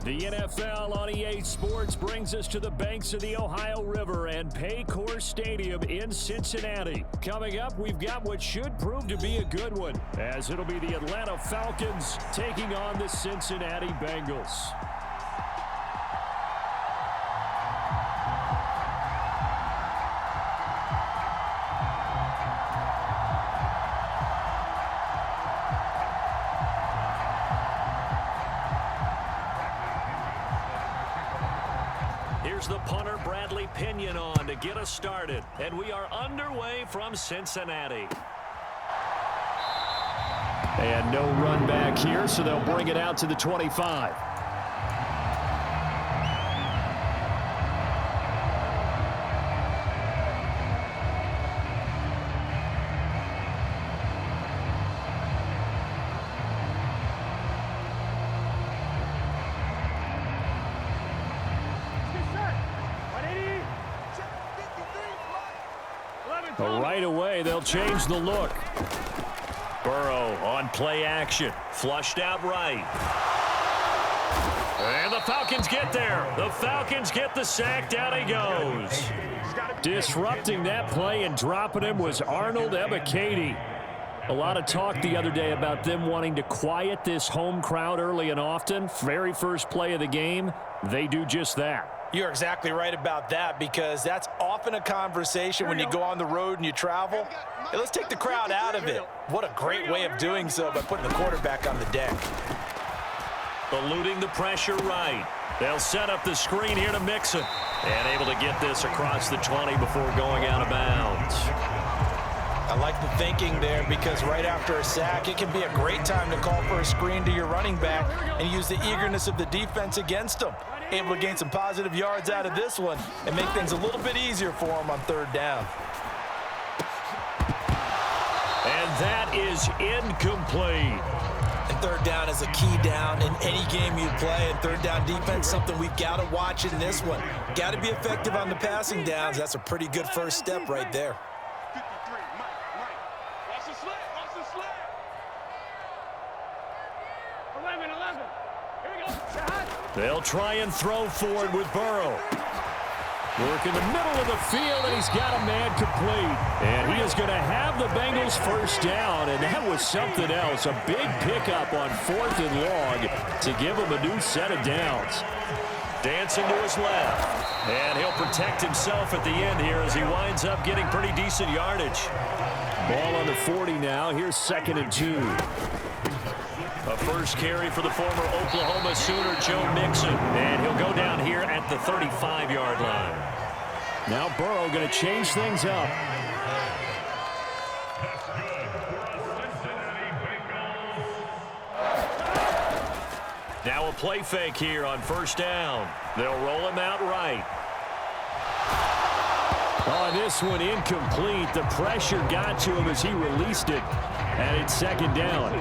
The NFL on EA Sports brings us to the banks of the Ohio River and Paycor Stadium in Cincinnati. Coming up, we've got what should prove to be a good one, as it'll be the Atlanta Falcons taking on the Cincinnati Bengals. Here's the punter, Bradley Pinion, on to get us started. And we are underway from Cincinnati. And no run back here, so they'll bring it out to the 25. Right away, they'll change the look. Burrow on play action. Flushed out right. And the Falcons get there. The Falcons get the sack. Down he goes. Disrupting that play and dropping him was Arnold Ebiketie. A lot of talk the other day about them wanting to quiet this home crowd early and often. Very first play of the game, they do just that. You're exactly right about that, because that's often a conversation when you go on the road and you travel. Hey, let's take the crowd out of it. What a great way of doing so by putting the quarterback on the deck. Eluding the pressure right. They'll set up the screen here to Mixon. And able to get this across the 20 before going out of bounds. I like the thinking there, because right after a sack, it can be a great time to call for a screen to your running back and use the eagerness of the defense against them. Able to gain some positive yards out of this one and make things a little bit easier for them on third down. And that is incomplete. And third down is a key down in any game you play. And third down defense, something we've got to watch in this one. Got to be effective on the passing downs. That's a pretty good first step right there. They'll try and throw forward with Burrow. Work in the middle of the field, and he's got a man complete. And he is going to have the Bengals first down, and that was something else. A big pickup on 4th and long to give him a new set of downs. Dancing to his left. And he'll protect himself at the end here as he winds up getting pretty decent yardage. Ball on the 40 now. Here's 2nd and 2. A first carry for the former Oklahoma Sooner, Joe Mixon. And he'll go down here at the 35-yard line. Now Burrow going to change things up. Now a play fake here on first down. They'll roll him out right. On this one, incomplete. The pressure got to him as he released it. And it's 2nd down.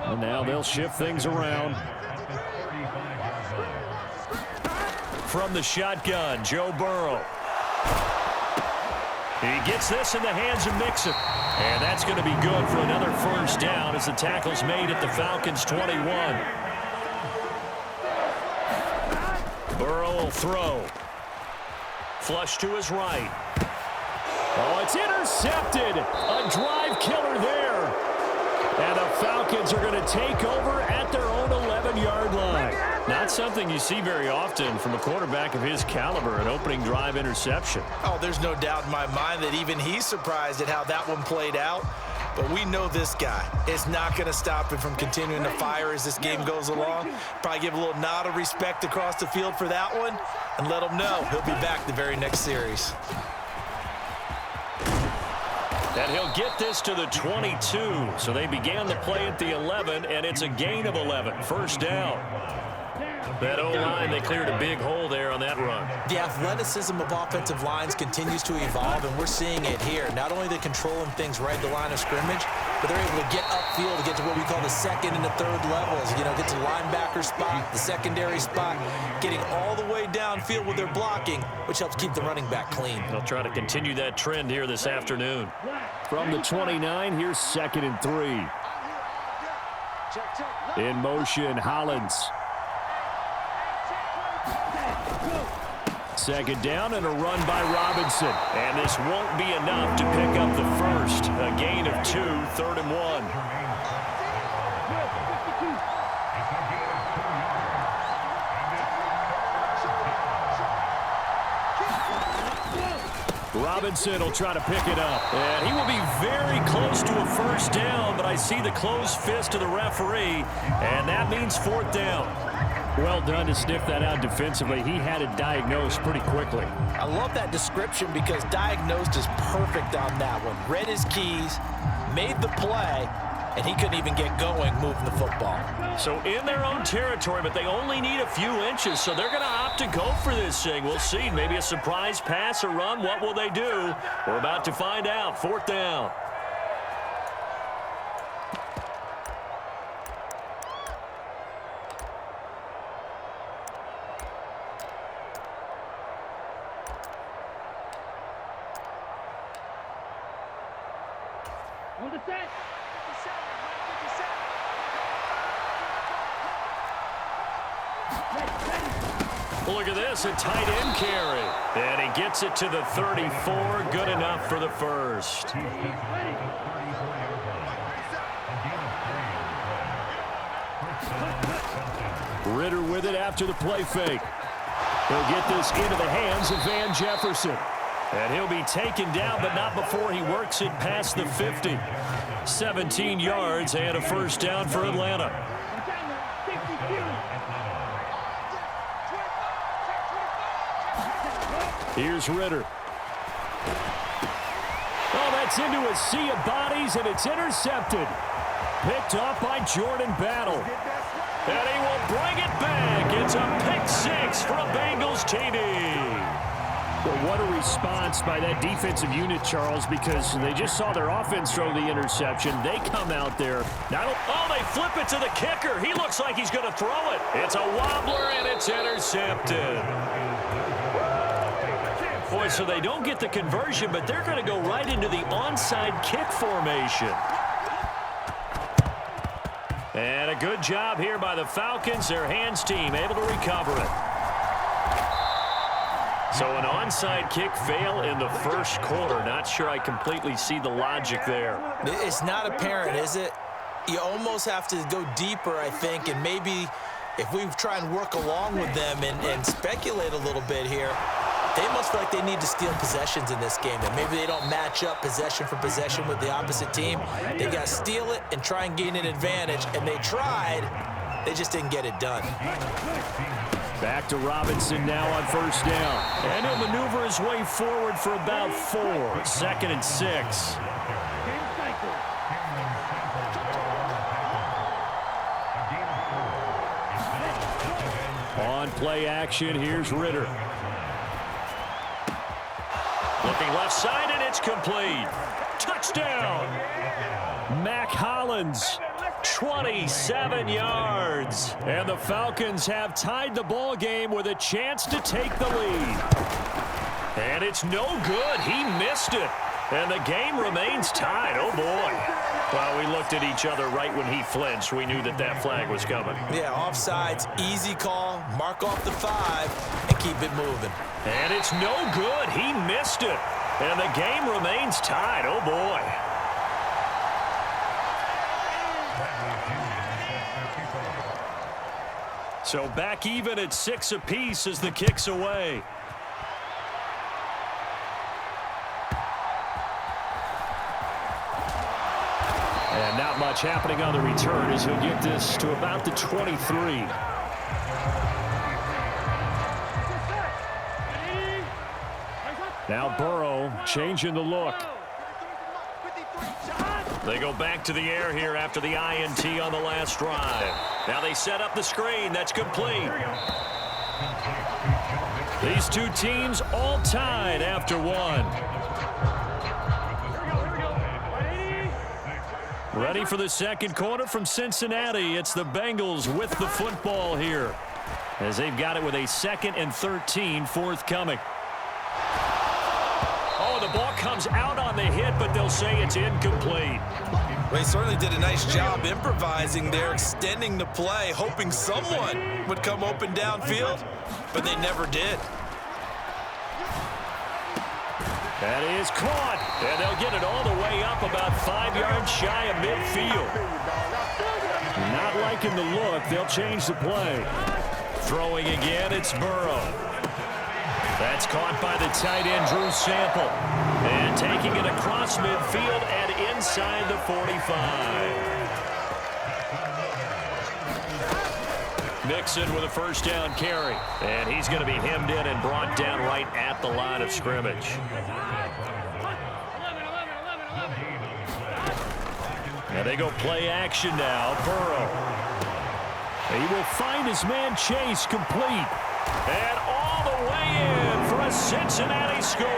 And now they'll shift things around. From the shotgun, Joe Burrow. He gets this in the hands of Mixon. And that's going to be good for another first down as the tackle's made at the Falcons' 21. Burrow will throw. Flush to his right. Oh, it's intercepted. A drive killer there. And the Falcons are going to take over at their own 11-yard line. Not something you see very often from a quarterback of his caliber, an opening drive interception. Oh, there's no doubt in my mind that even he's surprised at how that one played out. But we know this guy is not going to stop him from continuing to fire as this game goes along. Probably give a little nod of respect across the field for that one and let him know he'll be back the very next series. And he'll get this to the 22. So they began the play at the 11, and it's a gain of 11. First down. That O-line, they cleared a big hole there on that run. The athleticism of offensive lines continues to evolve, and we're seeing it here. Not only are they controlling things right at the line of scrimmage, but they're able to get upfield to get to what we call the second and the third levels. You know, get to the linebacker spot, the secondary spot, getting all the way downfield with their blocking, which helps keep the running back clean. They'll try to continue that trend here this afternoon. From the 29, here's 2nd and 3. In motion, Hollins. 2nd down and a run by Robinson. And this won't be enough to pick up the first. A gain of 2, 3rd and 1. Robinson will try to pick it up. And he will be very close to a first down, but I see the closed fist of the referee, and that means 4th down. Well done to sniff that out defensively. He had it diagnosed pretty quickly. I love that description because diagnosed is perfect on that one. Read his keys, made the play, and he couldn't even get going moving the football. So in their own territory, but they only need a few inches, so they're going to opt to go for this thing. We'll see. Maybe a surprise pass or run. What will they do? We're about to find out. 4th down. Look at this, a tight end carry. And he gets it to the 34. Good enough for the first. Ritter with it after the play fake. He'll get this into the hands of Van Jefferson. And he'll be taken down, but not before he works it past the 50. 17 yards and a first down for Atlanta. Here's Ritter. Oh, that's into a sea of bodies, and it's intercepted. Picked off by Jordan Battle. And he will bring it back. It's a pick 6 for a Bengals TD. Well, what a response by that defensive unit, Charles, because they just saw their offense throw the interception. They come out there. Oh, they flip it to the kicker. He looks like he's going to throw it. It's a wobbler, and it's intercepted. Boy, so they don't get the conversion, but they're going to go right into the onside kick formation. And a good job here by the Falcons. Their hands team able to recover it. So an onside kick fail in the first quarter. Not sure I completely see the logic there. It's not apparent, is it? You almost have to go deeper, I think, and maybe if we try and work along with them and speculate a little bit here, they must feel like they need to steal possessions in this game, and maybe they don't match up possession for possession with the opposite team. They got to steal it and try and gain an advantage, and they tried. They just didn't get it done. Back to Robinson now on first down. And he'll maneuver his way forward for about 4. 2nd and 6. On play action, here's Ritter. Looking left side, and it's complete. Touchdown! Mac Hollins. 27 yards. And the Falcons have tied the ball game with a chance to take the lead. And it's no good. He missed it. And the game remains tied. Oh, boy. Well, we looked at each other right when he flinched. We knew that that flag was coming. Yeah, offsides, easy call. Mark off the 5 and keep it moving. And it's no good. He missed it. And the game remains tied. Oh, boy. So back even at 6 apiece as the kick's away. And not much happening on the return as he'll get this to about the 23. Now Burrow changing the look. They go back to the air here after the INT on the last drive. Now they set up the screen. That's complete. These two teams all tied after one. Ready for the second quarter from Cincinnati. It's the Bengals with the football here, as they've got it with a 2nd and 13 forthcoming. Oh, the ball comes out on the hit, but they'll say it's incomplete. Well, he certainly did a nice job improvising there, extending the play, hoping someone would come open downfield, but they never did. That is caught, and they'll get it all the way up about 5 yards shy of midfield. Not liking the look, they'll change the play. Throwing again, it's Burrow. That's caught by the tight end, Drew Sample. And taking it across midfield and inside the 45. Mixon with a first down carry. And he's going to be hemmed in and brought down right at the line of scrimmage. And they go play action now. Burrow. He will find his man Chase complete. And all the way in for a Cincinnati score.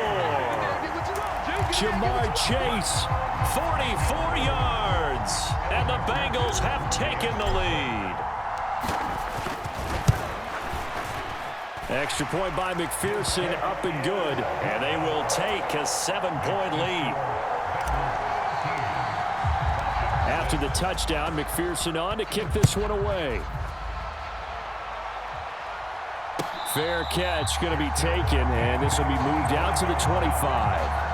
Jamar Chase, 44 yards. And the Bengals have taken the lead. Extra point by McPherson, up and good. And they will take a 7-point lead. After the touchdown, McPherson on to kick this one away. Fair catch going to be taken, and this will be moved out to the 25.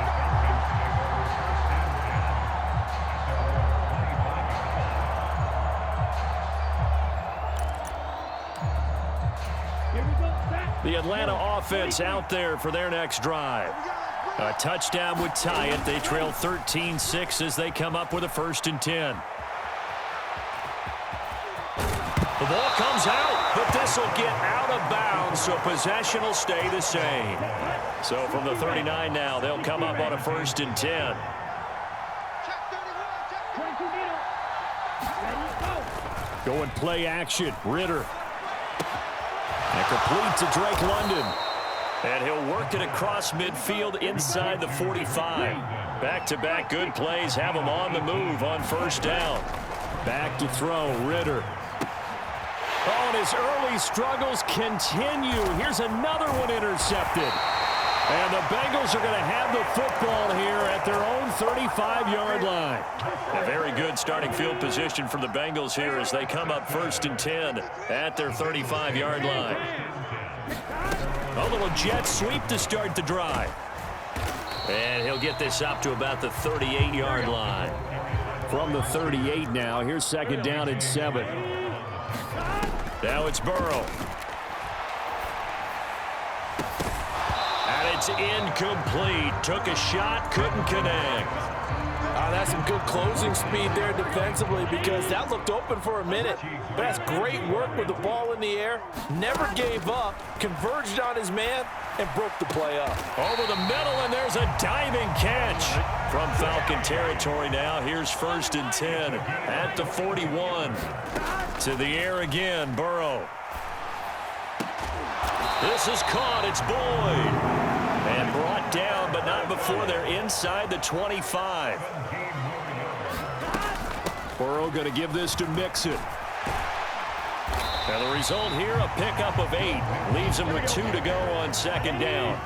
The Atlanta offense out there for their next drive. A touchdown would tie it. They trail 13-6 as they come up with a 1st and 10. The ball comes out, but this will get out of bounds, so possession will stay the same. So from the 39 now, they'll come up on a 1st and 10. Going play action, Ritter. And complete to Drake London. And he'll work it across midfield inside the 45. Back-to-back good plays have him on the move on 1st down. Back to throw, Ritter. Oh, and his early struggles continue. Here's another one intercepted. And the Bengals are going to have the football here at their own 35-yard line. A very good starting field position for the Bengals here as they come up 1st and 10 at their 35-yard line. A little jet sweep to start the drive. And he'll get this up to about the 38-yard line. From the 38 now, here's 2nd down and 7. Now it's Burrow. And it's incomplete. Took a shot, couldn't connect. That's some good closing speed there defensively because that looked open for a minute. But that's great work with the ball in the air. Never gave up, converged on his man, and broke the play up. Over the middle, and there's a diving catch. From Falcon territory now, here's 1st and 10 at the 41. To the air again, Burrow. This is caught, it's Boyd. And brought down, but not before they're inside the 25. Burrow going to give this to Mixon. Now the result here, a pickup of 8. Leaves him with 2 to go on 2nd down.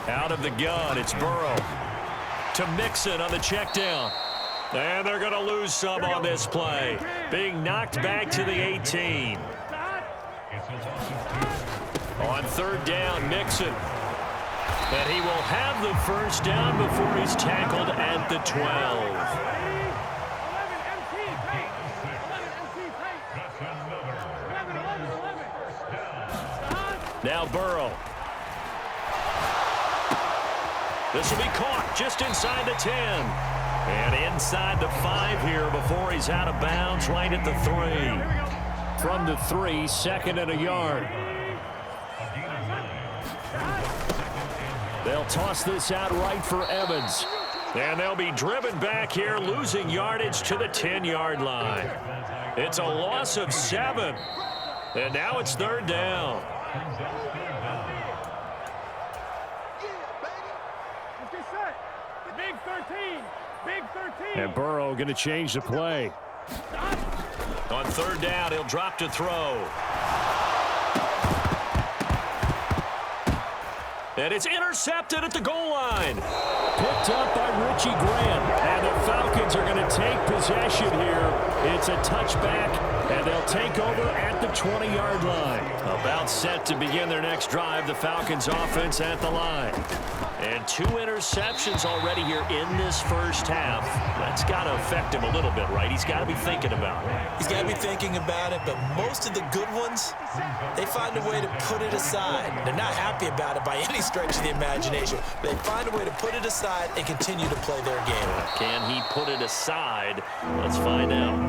Out of the gun, it's Burrow. To Mixon on the check down. And they're going to lose some on this play. Being knocked back to the 18. On 3rd down, Mixon. And he will have the 1st down before he's tackled at the 12. Now Burrow. This will be caught just inside the 10. And inside the 5 here before he's out of bounds right at the 3. From the 3, 2nd and a yard. They'll toss this out right for Evans. And they'll be driven back here, losing yardage to the 10-yard line. It's a loss of 7. And now it's 3rd down. And Burrow going to change the play. On third down, he'll drop to throw. And it's intercepted at the goal line. Picked up by Richie Grant. And the Falcons are going to take possession here. It's a touchback, and they'll take over at the 20-yard line. About set to begin their next drive, the Falcons offense at the line. And 2 interceptions already here in this first half. That's got to affect him a little bit, right? He's got to be thinking about it. He's got to be thinking about it, but most of the good ones, they find a way to put it aside. They're not happy about it by any stretch of the imagination. They find a way to put it aside and continue to play their game. Can he put it aside? Let's find out.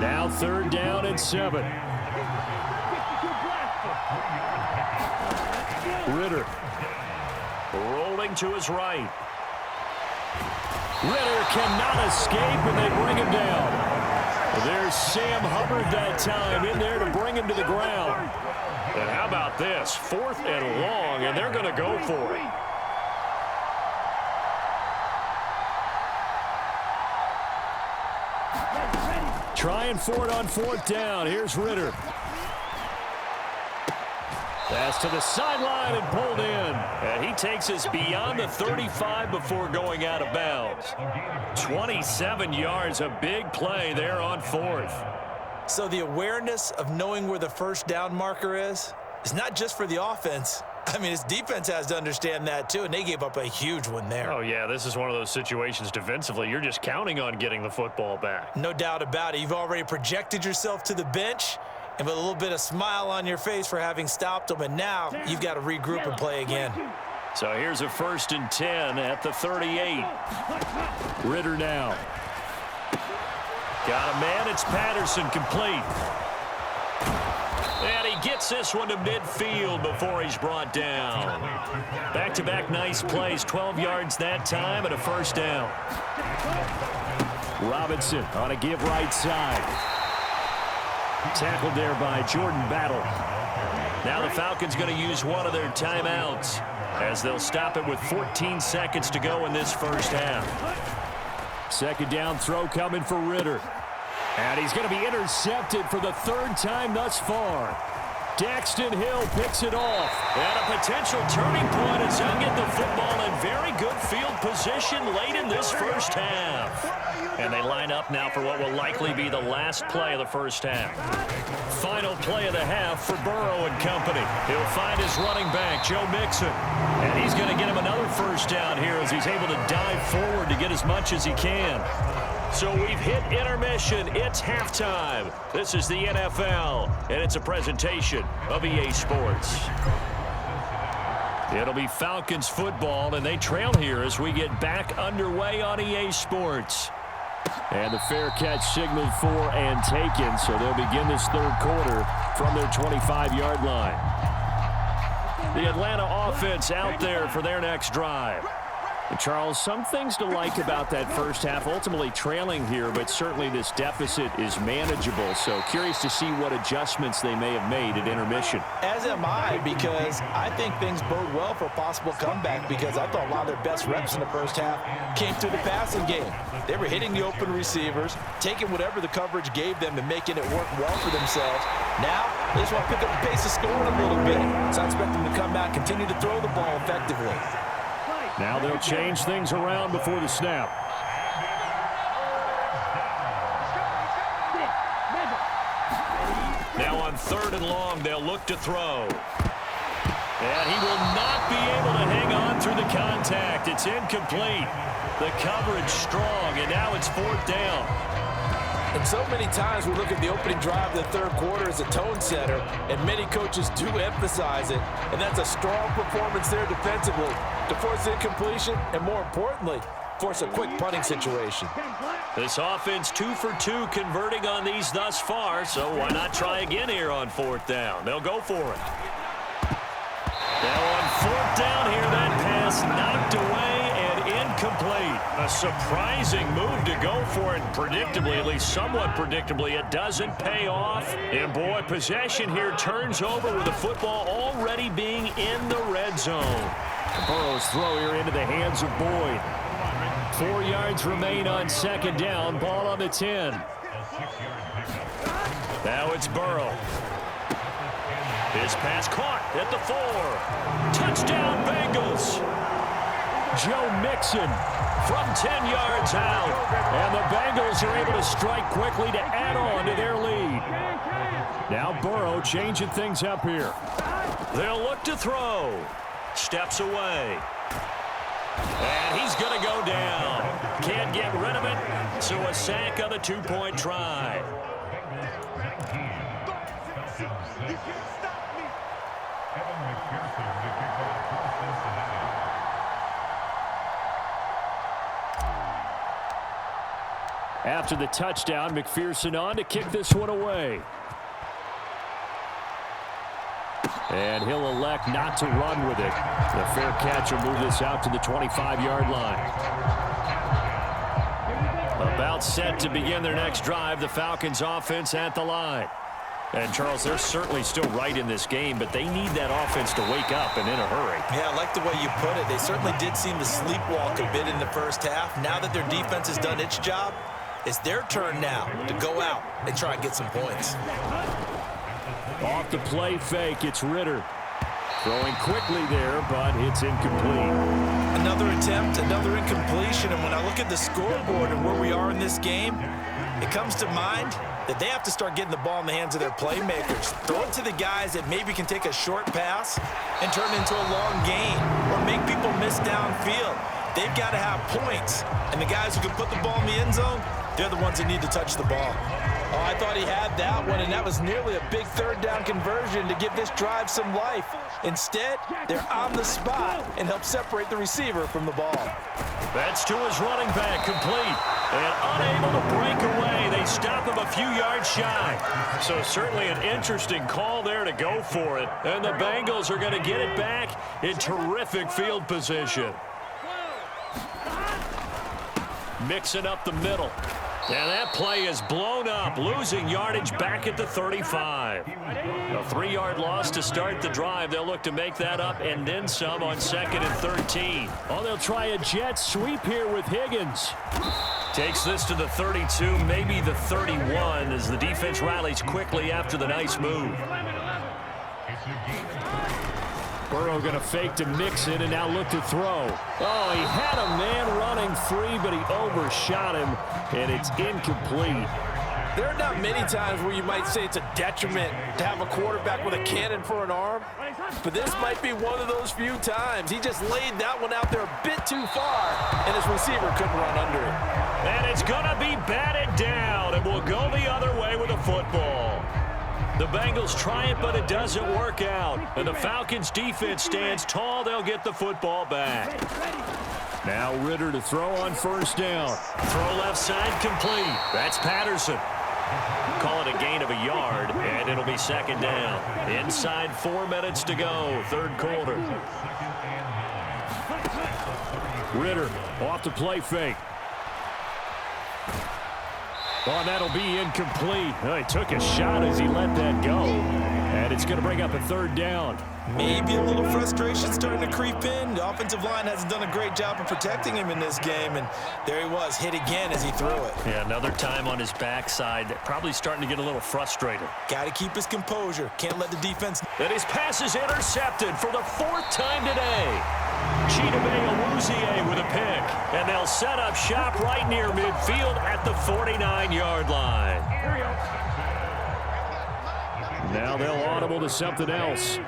Now 3rd down and 7. Ritter. Rolling to his right. Ritter cannot escape, and they bring him down. There's Sam Hubbard that time in there to bring him to the ground. And how about this? 4th and long, and they're going to go for it. Trying for it on 4th down. Here's Ritter. Pass to the sideline and pulled in. And he takes us beyond the 35 before going out of bounds. 27 yards, a big play there on 4th. So the awareness of knowing where the first down marker is not just for the offense. I mean, his defense has to understand that too, and they gave up a huge one there. Oh, yeah, this is one of those situations defensively. You're just counting on getting the football back. No doubt about it. You've already projected yourself to the bench, and with a little bit of smile on your face for having stopped them, and now you've got to regroup and play again. So here's a 1st and 10 at the 38. Ritter now. Got a man. It's Patterson, complete. And he gets this one to midfield before he's brought down. Back-to-back nice plays, 12 yards that time and a 1st down. Robinson on a give right side. Tackled there by Jordan Battle. Now the Falcons going to use one of their timeouts as they'll stop it with 14 seconds to go in this first half. 2nd down throw coming for Ritter. And he's going to be intercepted for the 3rd time thus far. Daxton Hill picks it off. And a potential turning point as he'll get the football in very good field position late in this first half. And they line up now for what will likely be the last play of the first half. Final play of the half for Burrow and company. He'll find his running back, Joe Mixon. And he's going to get him another 1st down here as he's able to dive forward to get as much as he can. So we've hit intermission. It's halftime. This is the NFL, and it's a presentation of EA Sports. It'll be Falcons football, and they trail here as we get back underway on EA Sports. And the fair catch signaled for and taken, so they'll begin this 3rd quarter from their 25-yard line. The Atlanta offense out there for their next drive. And Charles, some things to like about that first half, ultimately trailing here, but certainly this deficit is manageable. So curious to see what adjustments they may have made at intermission. As am I, because I think things bode well for a possible comeback, because I thought a lot of their best reps in the first half came through the passing game. They were hitting the open receivers, taking whatever the coverage gave them and making it work well for themselves. Now, they just want to pick up the pace of scoring a little bit. So I expect them to come out, continue to throw the ball effectively. Now they'll change things around before the snap. Now on 3rd and long, they'll look to throw. And he will not be able to hang on through the contact. It's incomplete. The coverage strong, and now it's 4th down. And so many times we look at the opening drive of the 3rd quarter as a tone setter, and many coaches do emphasize it, and that's a strong performance there defensively to force incompletion and, more importantly, force a quick punting situation. This offense 2 for 2 converting on these thus far, so why not try again here on 4th down? They'll go for it. Now on 4th down here, that pass knocked away and incomplete. A surprising move to go for it. Predictably, at least somewhat predictably, it doesn't pay off. And boy, possession here turns over with the football already being in the red zone. Burrow's throw here into the hands of Boyd. 4 yards remain on second down. Ball on the 10. Now it's Burrow. His pass caught at the 4. Touchdown, Bengals. Joe Mixon From 10 yards out. And the Bengals are able to strike quickly to add on to their lead. Now Burrow changing things up here. They'll look to throw. Steps away. And he's going to go down. Can't get rid of it. So a sack on the 2-point try. After the touchdown, McPherson on to kick this one away. And he'll elect not to run with it. The fair catch will move this out to the 25-yard line. About set to begin their next drive, the Falcons offense at the line. And, Charles, they're certainly still right in this game, but they need that offense to wake up and in a hurry. Yeah, I like the way you put it. They certainly did seem to sleepwalk a bit in the first half. Now that their defense has done its job, it's their turn now to go out and try and get some points. Off the play fake, it's Ritter. Throwing quickly there, but it's incomplete. Another attempt, another incompletion, and when I look at the scoreboard and where we are in this game, it comes to mind that they have to start getting the ball in the hands of their playmakers. Throw it to the guys that maybe can take a short pass and turn it into a long gain or make people miss downfield. They've got to have points, and the guys who can put the ball in the end zone, they're the ones that need to touch the ball. Oh, I thought he had that one, and that was nearly a big third down conversion to give this drive some life. Instead, they're on the spot and help separate the receiver from the ball. That's to his running back, complete. And unable to break away, they stop him a few yards shy. So certainly an interesting call there to go for it. And the Bengals are going to get it back in terrific field position. Mixing up the middle. And that play is blown up, losing yardage back at the 35. A 3-yard loss to start the drive. They'll look to make that up and then some on 2nd and 13. Oh, they'll try a jet sweep here with Higgins. Takes this to the 32, maybe the 31, as the defense rallies quickly after the nice move. Burrow going to fake to Mixon and now look to throw. Oh, he had a man running free, but he overshot him, and it's incomplete. There are not many times where you might say it's a detriment to have a quarterback with a cannon for an arm, but this might be one of those few times. He just laid that one out there a bit too far, and his receiver couldn't run under it. And it's going to be batted down, and will go the other way with a football. The Bengals try it, but it doesn't work out. And the Falcons' defense stands tall. They'll get the football back. Now Ritter to throw on first down. Throw left side complete. That's Patterson. Call it a gain of a yard, and it'll be 2nd down. Inside 4 minutes to go, 3rd quarter. Ritter off the play fake. Oh, that'll be incomplete. Oh, he took a shot as he let that go. And it's going to bring up a 3rd down. Maybe a little frustration starting to creep in. The offensive line hasn't done a great job of protecting him in this game, and there he was, hit again as he threw it. Yeah, another time on his backside, probably starting to get a little frustrated. Got to keep his composure. Can't let the defense. And his pass is intercepted for the 4th time today. Chidobe with a pick, and they'll set up shop right near midfield at the 49-yard line. Now they'll audible to something else.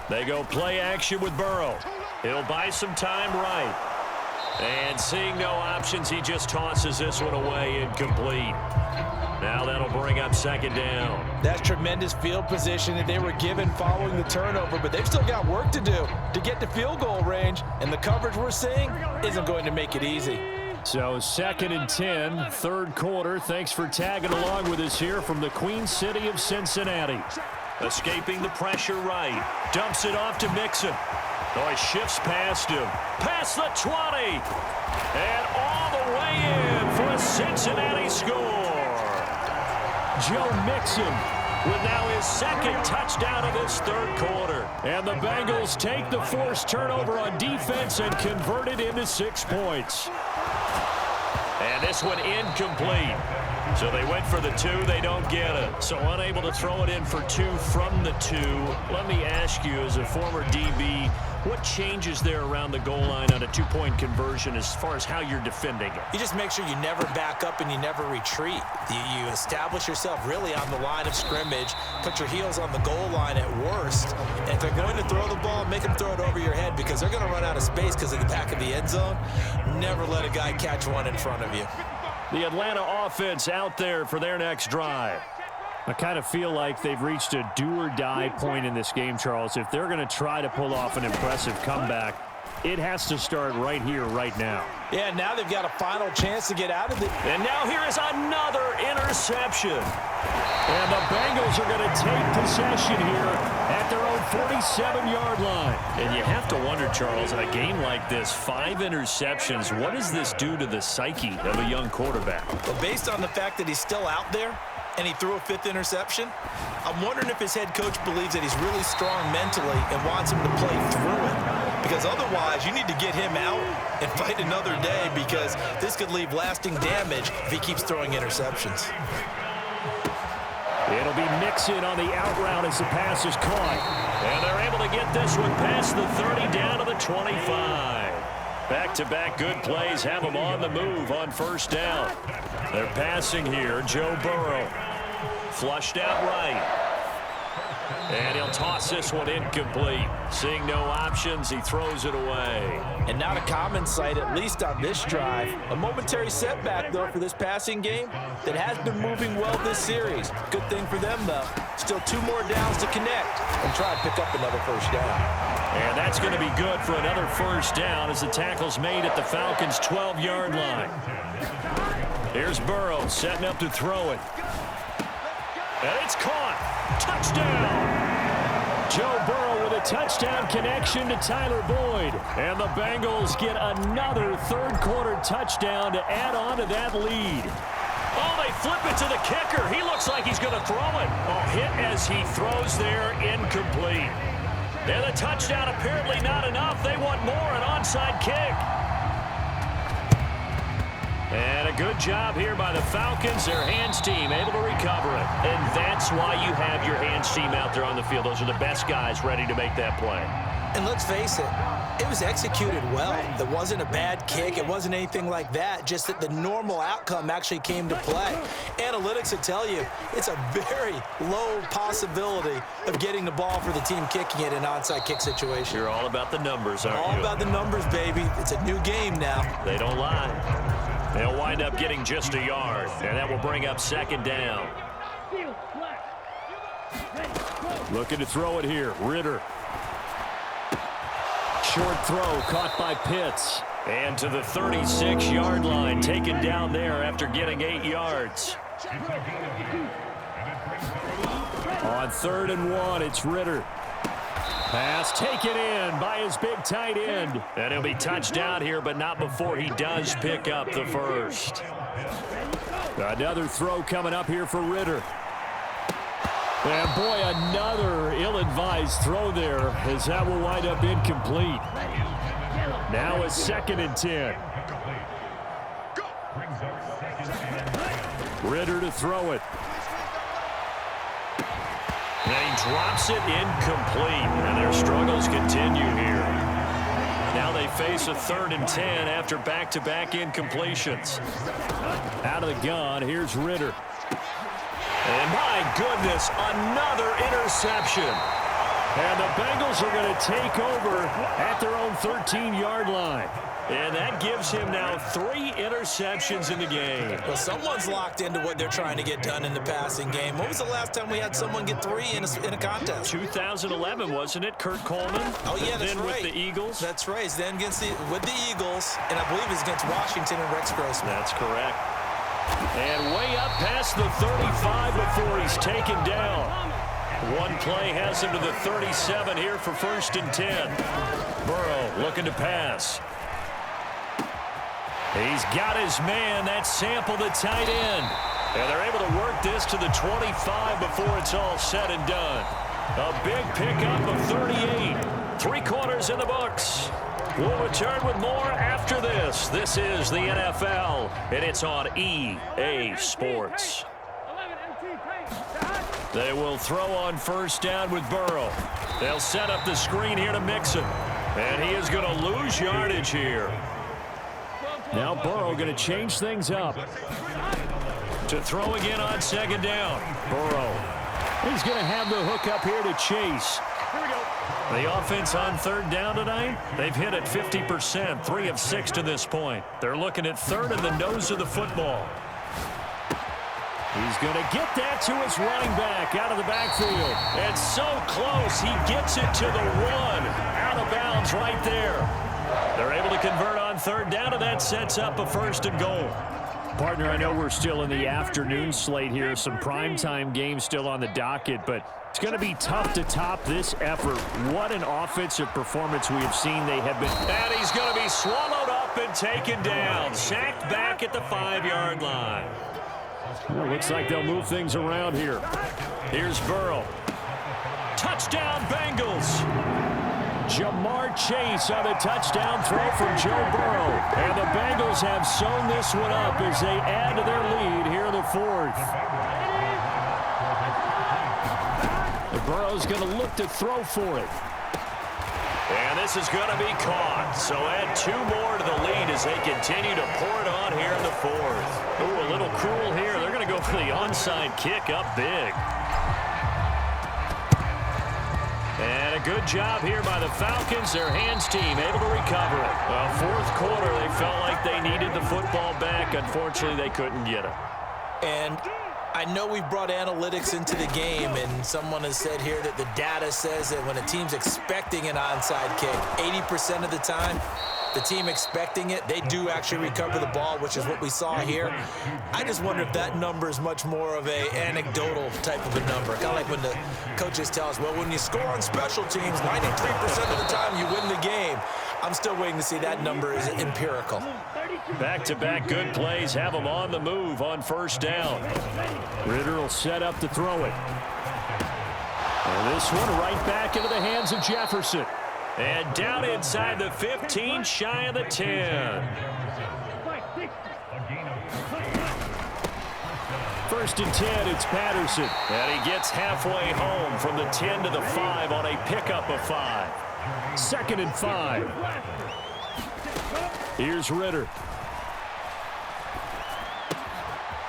They go play action with Burrow. He'll buy some time right. And seeing no options, he just tosses this one away, incomplete. Now that'll bring up 2nd down. That's tremendous field position that they were given following the turnover, but they've still got work to do to get to field goal range, and the coverage we're seeing isn't going to make it easy. So 2nd and 10, 3rd quarter. Thanks for tagging along with us here from the Queen City of Cincinnati. Escaping the pressure right. Dumps it off to Mixon. Oh, he shifts past him. Past the 20. And all the way in for a Cincinnati score. Joe Mixon with now his second touchdown of this third quarter. And the Bengals take the forced turnover on defense and convert it into 6 points. And this one incomplete. So they went for the 2. They don't get it. So unable to throw it in for 2 from the 2. Let me ask you, as a former DB, what changes there around the goal line on a 2-point conversion as far as how you're defending it? You just make sure you never back up and you never retreat. You establish yourself really on the line of scrimmage, put your heels on the goal line at worst. And if they're going to throw the ball, make them throw it over your head because they're going to run out of space because of the back of the end zone. Never let a guy catch one in front of you. The Atlanta offense out there for their next drive. I kind of feel like they've reached a do-or-die point in this game, Charles. If they're going to try to pull off an impressive comeback, it has to start right here, right now. Yeah, now they've got a final chance to get out of it. And now here is another interception. And the Bengals are going to take possession here at their own 47-yard line. And you have to wonder, Charles, in a game like this, 5 interceptions, what does this do to the psyche of a young quarterback? Well, based on the fact that he's still out there, and he threw a 5th interception, I'm wondering if his head coach believes that he's really strong mentally and wants him to play through it. Because otherwise, you need to get him out and fight another day because this could leave lasting damage if he keeps throwing interceptions. It'll be Mixon on the out route as the pass is caught. And they're able to get this one past the 30 down to the 25. Back-to-back good plays have them on the move on first down. They're passing here. Joe Burrow flushed out right. And he'll toss this one incomplete. Seeing no options, he throws it away. And not a common sight, at least on this drive. A momentary setback, though, for this passing game that has been moving well this series. Good thing for them, though. Still 2 more downs to connect and try to pick up another first down. And that's going to be good for another first down as the tackle's made at the Falcons' 12-yard line. Here's Burrow setting up to throw it. And it's caught. Touchdown. Joe Burrow with a touchdown connection to Tyler Boyd. And the Bengals get another third-quarter touchdown to add on to that lead. Oh, they flip it to the kicker. He looks like he's going to throw it. Oh, hit as he throws there, incomplete. And the touchdown apparently not enough. They want more, an onside kick. And a good job here by the Falcons, their hands team, able to recover it. And that's why you have your hands team out there on the field. Those are the best guys ready to make that play. And let's face it, it was executed well. It wasn't a bad kick. It wasn't anything like that, just that the normal outcome actually came to play. Analytics will tell you it's a very low possibility of getting the ball for the team kicking it in an onside kick situation. You're all about the numbers, aren't you? All about the numbers, baby. It's a new game now. They don't lie. They'll wind up getting just a yard, and that will bring up second down. Looking to throw it here. Ritter. Short throw caught by Pitts. And to the 36-yard line, taken down there after getting 8 yards. On 3rd and 1, it's Ritter. Pass taken in by his big tight end. And he'll be touched down here, but not before he does pick up the first. Another throw coming up here for Ritter. And boy, another ill-advised throw there as that will wind up incomplete. Now a 2nd and 10. Ritter to throw it. And he drops it incomplete, and their struggles continue here. Now they face a 3rd and 10 after back-to-back incompletions. Out of the gun, here's Ritter. And my goodness, another interception. And the Bengals are going to take over at their own 13-yard line. And that gives him now 3 interceptions in the game. Well, someone's locked into what they're trying to get done in the passing game. When was the last time we had someone get 3 in a contest? 2011, wasn't it? Kurt Coleman? Oh, yeah, that's then right. With the Eagles? That's right. He's then with the Eagles, and I believe he's against Washington and Rex Grossman. That's correct. And way up past the 35 before he's taken down. One play has him to the 37 here for 1st and 10. Burrow looking to pass. He's got his man. That's Sample, the tight end. And they're able to work this to the 25 before it's all said and done. A big pickup of 38. 3 quarters in the books. We'll return with more after this. This is the NFL, and it's on EA Sports. They will throw on first down with Burrow. They'll set up the screen here to Mixon. And he is going to lose yardage here. Now Burrow going to change things up. To throw again on second down. Burrow. He's going to have the hook up here to Chase. The offense on third down tonight, they've hit it 50%, 3 of 6 to this point. They're looking at third in the nose of the football. He's going to get that to his running back out of the backfield. And so close, he gets it to the 1. Out of bounds right there. They're able to convert on third down, and that sets up a 1st and goal. Partner, I know we're still in the afternoon slate here. Some primetime games still on the docket, but it's going to be tough to top this effort. What an offensive performance we have seen. They have been. And he's going to be swallowed up and taken down. Sacked back at the 5-yard line. Well, looks like they'll move things around here. Here's Burrow. Touchdown, Bengals. Jamar Chase on the touchdown throw from Joe Burrow. And the Bengals have sewn this one up as they add to their lead here in the 4th. The Burrow's going to look to throw for it. And this is going to be caught. So add 2 more to the lead as they continue to pour it on here in the 4th. Ooh, a little cruel here. They're going to go for the onside kick up big. And a good job here by the Falcons. Their hands team able to recover it. Well, 4th quarter, they felt like they needed the football back. Unfortunately, they couldn't get it. And I know we brought analytics into the game, and someone has said here that the data says that when a team's expecting an onside kick, 80% of the time, the team expecting it, they do actually recover the ball, which is what we saw here. I just wonder if that number is much more of an anecdotal type of a number. Kind of like when the coaches tell us, well, when you score on special teams, 93% of the time you win the game. I'm still waiting to see that number is empirical. Back-to-back good plays have them on the move on first down. Ritter will set up to throw it. And this one right back into the hands of Jefferson. And down inside the 15, shy of the 10. 1st and 10, it's Patterson. And he gets halfway home from the 10 to the 5 on a pickup of 5. 2nd and 5. Here's Ritter.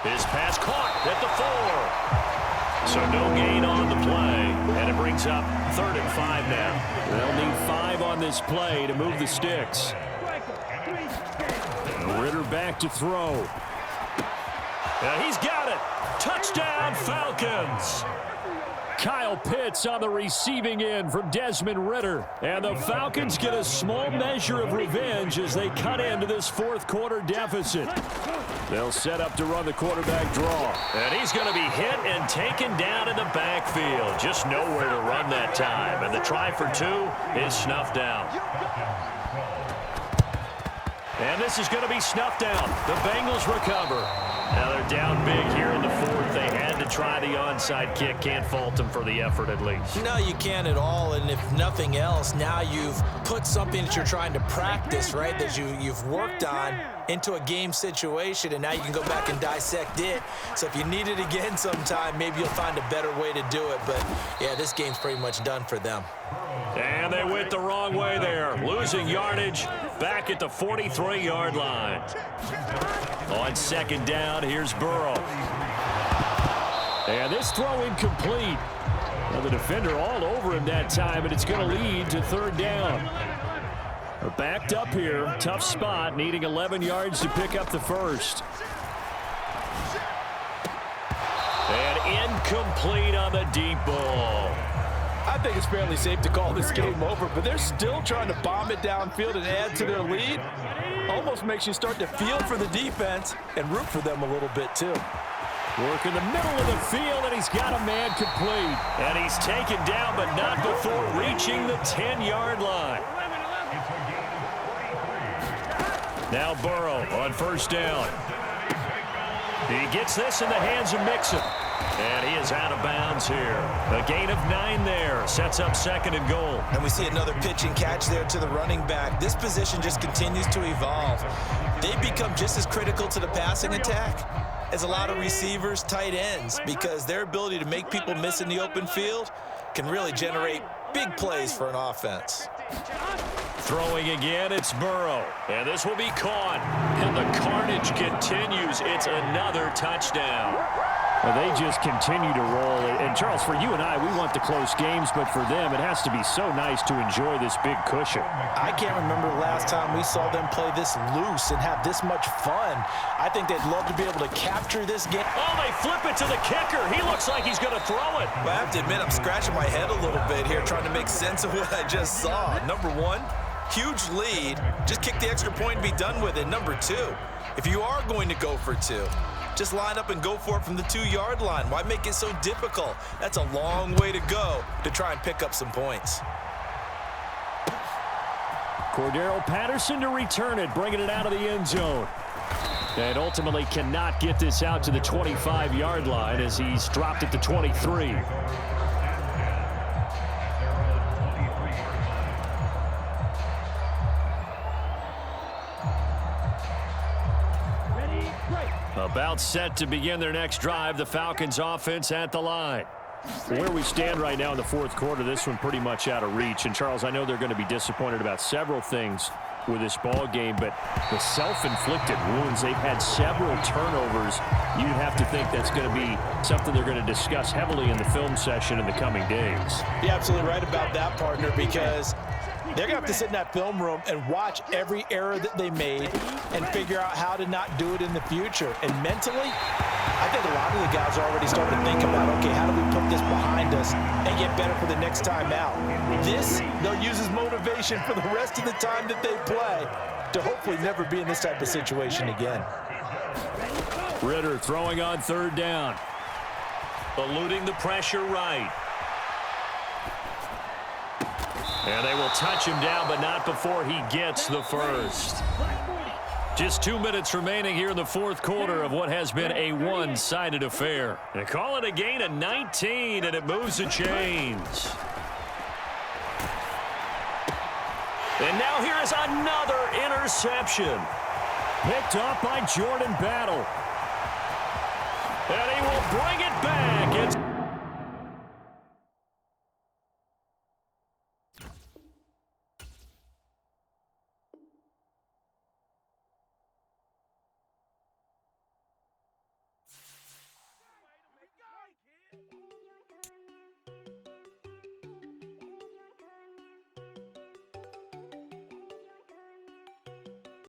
His pass caught at the 4. So no gain on the play. And it brings up 3rd and 5 now. They'll need 5 on this play to move the sticks. Ritter back to throw. And he's got it. Touchdown, Falcons. Kyle Pitts on the receiving end from Desmond Ritter. And the Falcons get a small measure of revenge as they cut into this 4th quarter deficit. They'll set up to run the quarterback draw. And he's going to be hit and taken down in the backfield. Just nowhere to run that time. And the try for 2 is snuffed out. And this is going to be snuffed out. The Bengals recover. Now they're down big here in the 4th. They had to try the onside kick. Can't fault them for the effort at least. No, you can't at all. And if nothing else, now you've put something that you're trying to practice, right, that you've worked on into a game situation, and now you can go back and dissect it. So if you need it again sometime, maybe you'll find a better way to do it. But, yeah, this game's pretty much done for them. And they went the wrong way there. Losing yardage back at the 43-yard line. On 2nd down, here's Burrow. And this throw incomplete. Well, the defender all over him that time, and it's going to lead to 3rd down. We're backed up here. Tough spot, needing 11 yards to pick up the 1st. And incomplete on the deep ball. I think it's fairly safe to call this game over, but they're still trying to bomb it downfield and add to their lead. Almost makes you start to feel for the defense and root for them a little bit, too. Work in the middle of the field, and he's got a man complete. And he's taken down, but not before reaching the 10-yard line. Now Burrow on 1st down. He gets this in the hands of Mixon. And he is out of bounds here. A gain of 9 there. Sets up 2nd and goal. And we see another pitch and catch there to the running back. This position just continues to evolve. They become just as critical to the passing attack as a lot of receivers, tight ends, because their ability to make people miss in the open field can really generate big plays for an offense. Throwing again, it's Burrow. And this will be caught. And the carnage continues. It's another touchdown. Well, they just continue to roll. And, Charles, for you and I, we want the close games, but for them, it has to be so nice to enjoy this big cushion. I can't remember the last time we saw them play this loose and have this much fun. I think they'd love to be able to capture this game. Oh, they flip it to the kicker. He looks like he's going to throw it. Well, I have to admit, I'm scratching my head a little bit here trying to make sense of what I just saw. Number one, huge lead. Just kick the extra point and be done with it. Number two, if you are going to go for two, just line up and go for it from the 2-yard line. Why make it so difficult? That's a long way to go to try and pick up some points. Cordero Patterson to return it, bringing it out of the end zone. And ultimately cannot get this out to the 25-yard line as he's dropped it to 23. About set to begin their next drive, the Falcons offense at the line. Where we stand right now in the fourth quarter, this one pretty much out of reach. And, Charles, I know they're going to be disappointed about several things with this ball game, but the self-inflicted wounds, they've had several turnovers. You'd have to think that's going to be something they're going to discuss heavily in the film session in the coming days. You're absolutely right about that, partner, because they're going to have to sit in that film room and watch every error that they made and figure out how to not do it in the future. And mentally, I think a lot of the guys are already starting to think about, okay, how do we put this behind us and get better for the next time out? This, they'll use as motivation for the rest of the time that they play to hopefully never be in this type of situation again. Ritter throwing on 3rd down. Eluding the pressure right. And they will touch him down, but not before he gets the first. Just 2 minutes remaining here in the fourth quarter of what has been a one-sided affair. They call it a gain of 19, and it moves the chains. And now here is another interception. Picked off by Jordan Battle. And he will bring it back. It's